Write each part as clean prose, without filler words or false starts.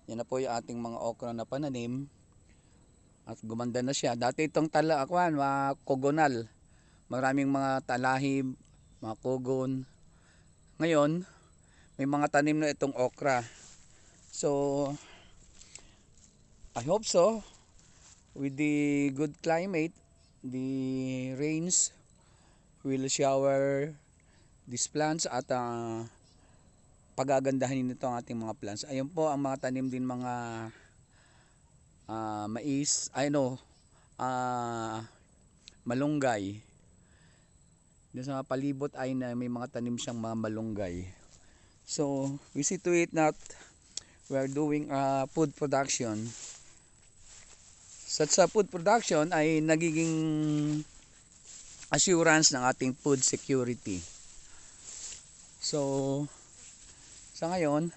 Yan na po yung ating mga okra na pananim. At gumanda na siya. Dati itong tala, mga kogonal. Maraming mga talahib, mga kogon. Ngayon, may mga tanim na itong okra. So, I hope so. With the good climate, the rains will shower these plants at pagagandahin nito ang ating mga plants. Ayun po ang mga tanim din mga mais, malunggay. Doon sa mga palibot ay na may mga tanim siyang mga malunggay. So, we see to it that we are doing food production. Sa food production ay nagiging assurance ng ating food security. So, sa ngayon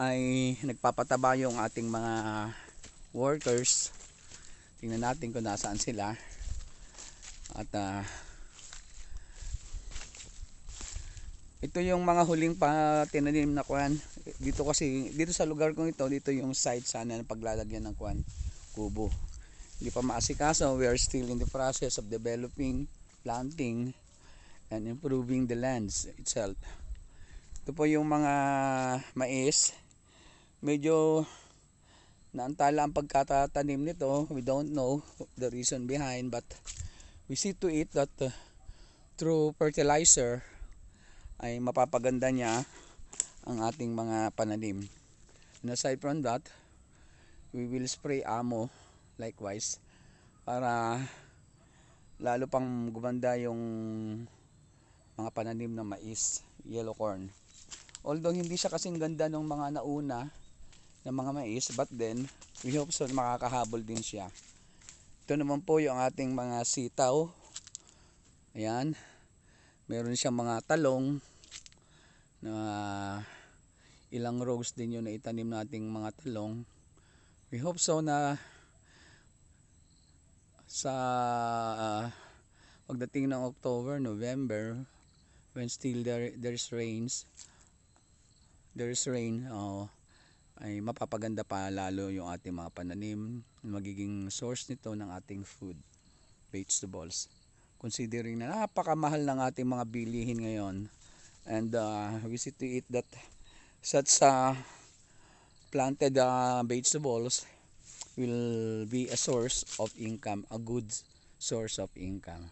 ay nagpapataba yung ating mga workers. Tingnan natin kung nasaan sila. At ito yung mga huling tinanim na kuwan. Dito kasi, dito sa lugar kong ito, dito yung site sana ng paglalagyan ng kuwan, kubo. Hindi pa maasikaso. We are still in the process of developing, planting, and improving the lands itself. Ito po yung mga mais. Medyo naantala ang pagkatatanim nito. We don't know the reason behind, but we see to it that through fertilizer ay mapapaganda niya ang ating mga pananim. And aside from that, we will spray amo likewise para lalo pang gumanda yung mga pananim ng mais, yellow corn. Although hindi siya kasing ganda ng mga nauna ng mga mais, but then we hope so makakahabol din siya. Ito naman po yung ating mga sitaw. Ayan, meron siyang mga talong na ilang rows din yun na itanim nating mga talong. We hope so na sa pagdating ng October, November, when still there's rain, ay mapapaganda pa lalo yung ating mga pananim, magiging source nito ng ating food, vegetables. Considering na napakamahal ng ating mga bilihin ngayon, and we see to it that such planted vegetables will be a source of income, a good source of income.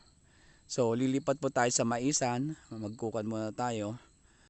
So lilipat po tayo sa maisan, magkukan muna tayo.